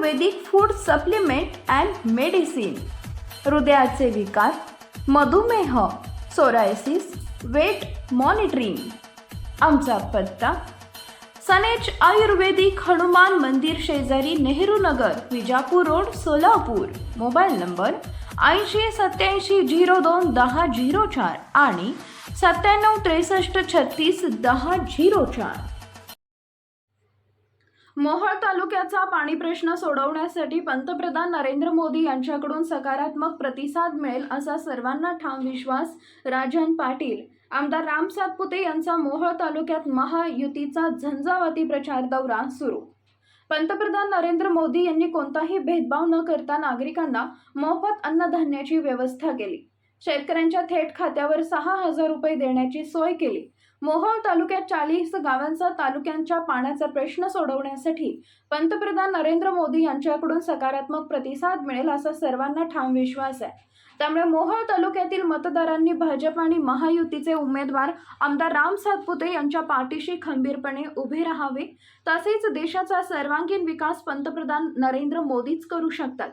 Ayurvedic food supplement and medicine, हृदयाचे विकार, मधुमेह, सोरायसिस, वेट मॉनिटरिंग. आमचा पत्ता सनेज आयुर्वेदिक हनुमान मंदिर शेजारी Nehru Nagar, Vijapur road, Solapur. Mobile number 8087021004 आणि 9763361004. मोहोळ तालुक्याचा पाणी प्रश्न सोडवण्यासाठी पंतप्रधान नरेंद्र मोदी यांच्याकडून सकारात्मक प्रतिसाद मिळेल असा सर्वांना ठाम विश्वास राजन पाटील. आमदार राम सातपुते यांचा मोहोळ तालुक्यात महायुतीचा झंझावाती प्रचार दौरा सुरू. पंतप्रधान नरेंद्र मोदी यांनी कोणताही भेदभाव न करता नागरिकांना मोफत अन्नधान्याची व्यवस्था केली. शेतकऱ्यांच्या थेट खात्यावर 6,000 रुपये देण्याची सोय केली. मोहोळ तालुक्यात 40 गावांचा तालुक्यांच्या पाण्याचा प्रश्न सोडवण्यासाठी पंतप्रधान नरेंद्र मोदी यांच्याकडून सकारात्मक प्रतिसाद मिळेल असा सर्वांना ठाम विश्वास आहे. त्यामुळे मोहोळ तालुक्यातील मतदारांनी भाजप आणि महायुतीचे उमेदवार आमदार राम सातपुते यांच्या पाठीशी खंबीरपणे उभे राहावे. तसेच देशाचा सर्वांगीण विकास पंतप्रधान नरेंद्र मोदीच करू शकतात.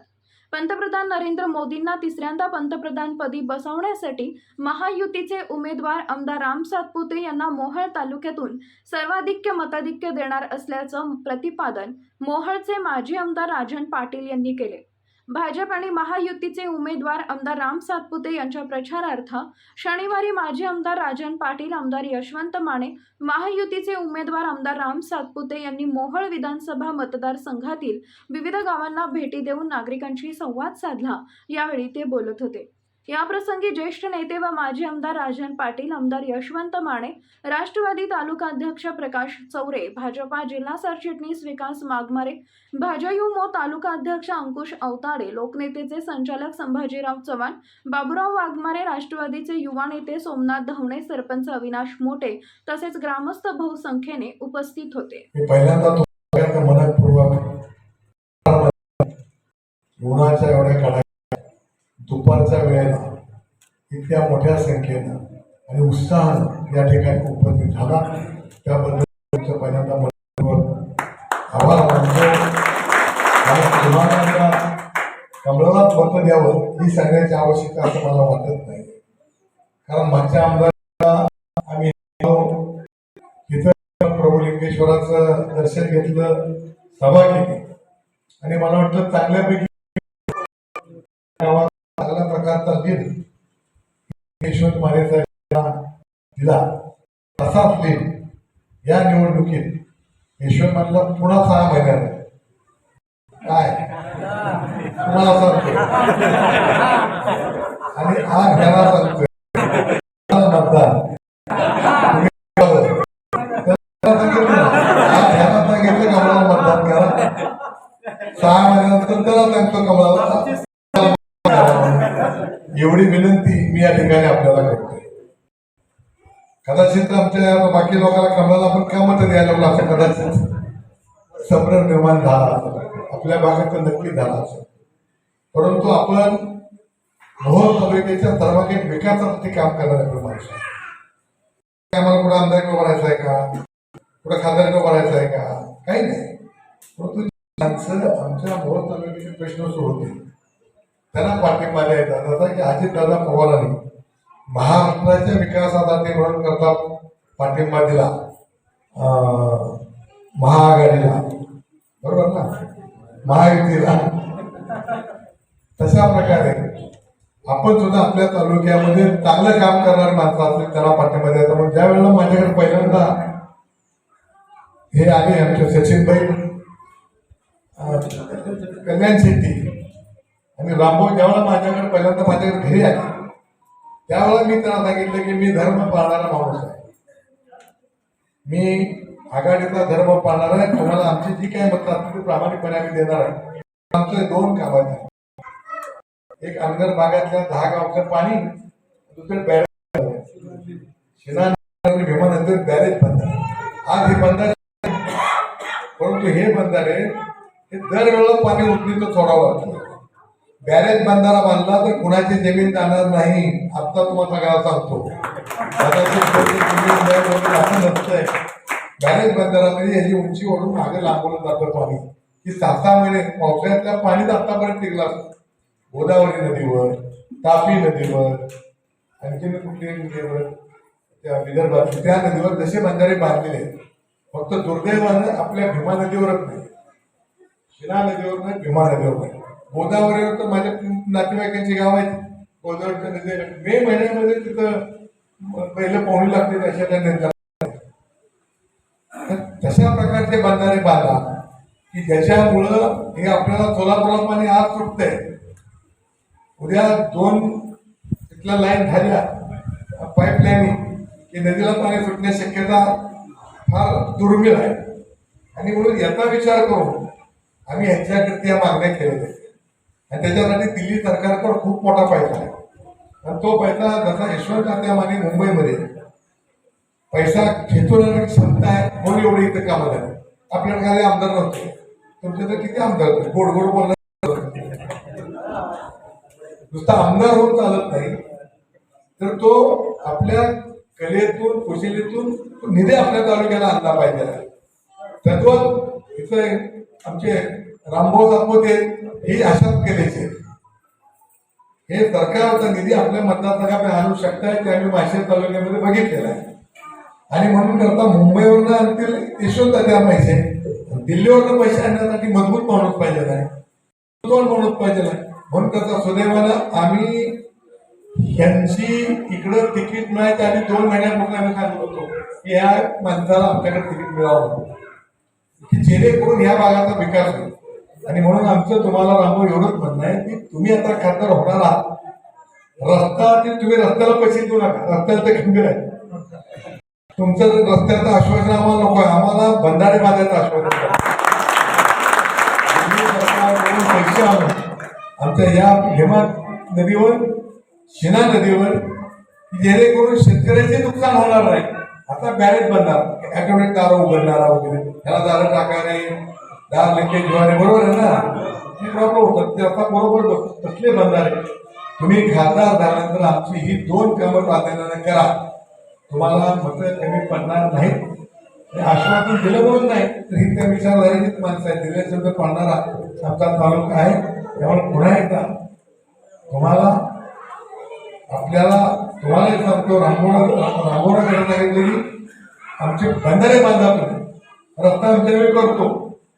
पंतप्रधान नरेंद्र मोदींना तिसऱ्यांदा पंतप्रधानपदी बसवण्यासाठी महायुतीचे उमेदवार आमदार राम सातपुते यांना मोहोळ तालुक्यातून सर्वाधिक्य मताधिक्य देणार असल्याचं प्रतिपादन मोहोळचे माजी आमदार राजन पाटील यांनी केले. भाजप आणि महायुतीचे उमेदवार आमदार राम सातपुते यांच्या प्रचारार्थ शनिवारी माजी आमदार राजन पाटील, आमदार यशवंत माने, महायुतीचे उमेदवार आमदार राम सातपुते यांनी मोहोळ विधानसभा मतदारसंघातील विविध गावांना भेटी देऊन नागरिकांशी संवाद साधला. यावेळी ते बोलत होते. याप्रसंगी ज्येष्ठ नेते व माजी आमदार राजन पाटील, आमदार यशवंत माने, राष्ट्रवादी तालुका अध्यक्ष प्रकाश चौरे, भाजपा जिल्हा सरचिटणीस विकास मागमारे, भाजयुमो तालुका अध्यक्ष अंकुश अवताडे, लोकनेतेचे संचालक संभाजीराव चव्हाण, बाबूराव वाघमारे, राष्ट्रवादीचे युवा नेते सोमनाथ धवणे, सरपंच अविनाश मोठे तसेच ग्रामस्थ बहुसंख्येने उपस्थित होते. दुपारच्या वेळेला इतक्या मोठ्या संख्येनं आणि उत्साहानं या ठिकाणी उपस्थित झाला त्याबद्दल तुमच्या पहिल्यांदा आभार मानतो. कमळाला मत द्यावं ही सांगण्याची आवश्यकता असं मला वाटत नाही. कारण मागच्या आमदाराला आम्ही इथं प्रभुलिंगेश्वराचं दर्शन घेतलं, सभा केली आणि मला वाटतं चांगल्यापैकी चांगल्या प्रकारचा लीड यशवंत माने साहेबांना दिला. तसाच लीड या निवडणुकीत यशवंत मानेला पुन्हा 6 महिन्यात काय तुम्हाला सांगतो आणि हा घ्यायला सांगतोय मतदार सांगितलं कमळाला मतदान करा. 6 महिन्यानंतर त्याला सांगतो कमळाला. एवढी विनंती मी या ठिकाणी आपल्याला करतोय. कदाचित आमच्या बाकी लोकांना कमळाला आपण का मत द्यायला लागलो असं कदाचित संभ्रम निर्माण झाला असेल, आपल्या भागात नक्की झाला असेल. परंतु आपण मोहोळ तालुक्याच्या सर्वांगीण विकासासाठी काम करणारे माणूस आहे. आम्हाला कुठं आमदार बनायचं आहे का, कुठं खासदार बनायचं आहे का, काही नाही. परंतु आमच्या मोहोळ तालुक्याचे प्रश्न सोडवतील त्यांना पाठिंबा द्यायचा. जसा की अजितदादा पवारांनी महाराष्ट्राच्या विकासासाठी म्हणून करता पाठिंबा दिला महाआघाडीला, बरोबर ना, महायुतीला. तशा प्रकारे आपण सुद्धा आपल्या तालुक्यामध्ये चांगलं काम करणारे माणसं असेल त्यांना पाठिंबा द्यायचा. मग ज्या वेळेला माझ्याकडे पहिल्यांदा हे आले आमचे सचिनभाई कल्याण शेट्टी आणि रामभाऊ ज्यावेळेला माझ्याकडे पहिल्यांदा माझ्याकडे घरी आले त्यावेळेला मी त्यांना सांगितलं की मी धर्म पाळणारा माणूस आहे, मी आघाडीचा धर्म पाळणार आहे. तुम्हाला आमची जी काही मतं असतील ती प्रामाणिकपणे आम्ही देणार आहे. आमचे 2 काम आहेत. एक अनगर भागातल्या 10 गावचं पाणी, दुसरे बॅरेज भीमा नदीवर बॅरेज बंधारे. आज हे बंधारे, परंतु हे बंधारे हे दरवेळेला पाणी उचली तर सोडावं लागतं. बॅरेज बंधारा बांधला तर कुणाची जमीन जाणार नाही. आता तुम्हाला सगळ्याला सांगतो, असं नसतंय. बॅरेज बंधारामध्ये याची उंची ओढून मागे लांबवलं जातं पाणी. की 6-6 महिने पावसाळ्यातल्या पाणीच आतापर्यंत टिकलं असतं. गोदावरी नदीवर, तापी नदीवर, आणखीन कुठली नदीवर, त्या विदर्भात त्या नदीवर जसे बंधारे बांधलेले आहेत. फक्त दुर्दैवानं आपल्या भीमा नदीवरच नाही, शिना नदीवर नाही, भीमा नदीवर नाही. गोदावरीवर तर माझ्या नातेवाईकांची गाव आहेत. गोदावरीच्या नदीवर मे महिन्यामध्ये तिथं पहिलं पाहुणी लागते अशा त्या नदीला. तशा प्रकारचे बंधारे बांधा की ज्याच्यामुळं हे आपल्याला सोलापूरला पाणी आज सुटतंय. उद्या 2 तिथल्या लाईन झाल्या पाईपलाईन की नदीला पाणी सुटण्याची शक्यता फार दुर्मिळ आहे. आणि म्हणून याचा विचार करून आम्ही ह्याच्याकरता या मागण्या केलेल्या आहेत. आणि त्याच्यासाठी दिल्ली सरकारकडे खूप मोठा पैसा आहे. आणि तो पैसा जसा यशवंत तात्यामाने मुंबईमध्ये पैसा खेचवण्याची क्षमता आहे म्हणून एवढे इथं कामं झाले. आपल्याकडे काही आमदार नव्हते, तुमचे तर किती आमदार होते. गोड गोड बोलणार नुसता आमदार होऊन चालत नाही, तर तो आपल्या कलेतून कुशलीतून निधी आपल्या तालुक्याला आणला पाहिजे. तद्वत इथं आमचे रामभाऊ सातपुते ही अशाच कलेचे हे सरकारचा निधी आपल्या मतदारसंघात आणू शकताय ते आम्ही माशेर तालुक्यामध्ये बघितलेलं आहे. आणि म्हणून करता मुंबईवरनं आणतील यशवंत त्या पैसे, दिल्लीवरनं पैसे आणण्यासाठी मजबूत माणूस पाहिजे नाही, माणूस पाहिजे नाही. म्हणून त्याचा सुदैवानं आम्ही ह्यांची इकडं तिकीट मिळायचं आणि 2 महिन्यापूर्वी आम्ही सांगत होतो की या माणसाला आमच्याकडे तिकीट मिळावं की जेणेकरून ह्या भागाचा विकास होईल. आणि म्हणून आमचं तुम्हाला रामभाऊ एवढंच म्हणणं आहे की तुम्ही आता खासदार होणार आहात, रस्ता तुम्ही रस्त्याला पैसे देऊ नका, रस्त्याला तर गंभीर आहे. तुमचं रस्त्याचं आश्वासन आम्हाला नको आहे, आम्हाला बंधारे बांधायचं आश्वासन आहे. पैसे आणून आमच्या या भीमा नदीवर, शिना नदीवर जेणेकरून शेतकऱ्याचे नुकसान होणार नाही. आता बॅरेज बनणार, ऑटोमॅटिक दार उघडणारा वगैरे, त्याला दारं टाकाने, दार लिकेज होणारे, बरोबर आहे ना, हे प्रॉब्लेम होतात. ते आता बरोबर तसले बंधारे तुम्ही खासदार झाल्यानंतर आमची ही 2 कामं प्राधान्याने करा. तुम्हाला मतं कमी पडणार नाहीत. आश्वासन दिलं म्हणून नाही, तर ही त्या विचारधारेचीच माणसं आहे. दिल्यानंतर पडणारा आमचा तालुका आहे. त्यामुळे पुन्हा एकदा तुम्हाला सांगतो, रांगोळा करायला सांगितलं की आमचे बंधारे बांधा तुम्ही, रस्ता आमच्याकडे करतो,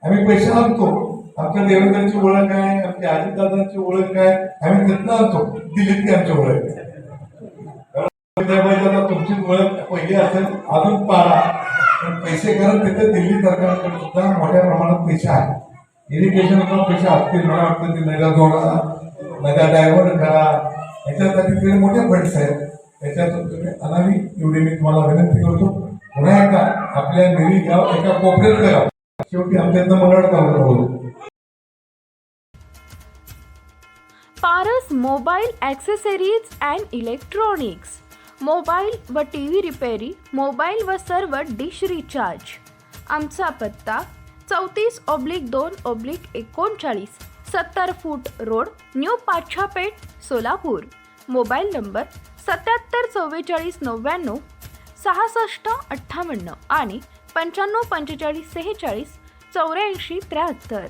आम्ही पैसे आणतो. आमच्या देवेंद्रांची ओळख आहे, आमच्या अजितदादांची ओळख आहे, आम्ही तिथनं आणतो. दिल्लीत की आमची ओळख आहे. तुमची ओळख पहिली असेल अजून पाडा, पण पैसे करत तिथे दिल्ली सरकारकडे सुद्धा मोठ्या प्रमाणात पैसे आहेत. इरिगेशनला पैसे असतील, मला वाटतं ते नद्या जोडा, नद्या डायव्हर्ट करा, याच्यासाठी तरी मोठे फंड्स आहेत. त्याच्यातून तुम्ही आणावी एवढी मी तुम्हाला विनंती करतो. पुन्हा एकदा आपल्या निरी गाव एका कोपऱ्यात गाव, शेवटी आमच्या इथं मंगळ तालुका बोलू. Paras mobile accessories and electronics, mobile व TV रिपेरी, मोबाईल व सर्व डिश रिचार्ज. आमचा पत्ता 34/2/39 70 फूट road, new Pachhapeth, Solapur. Mobile number 77 44 99 66 58 आणि 95 45 46 84 73.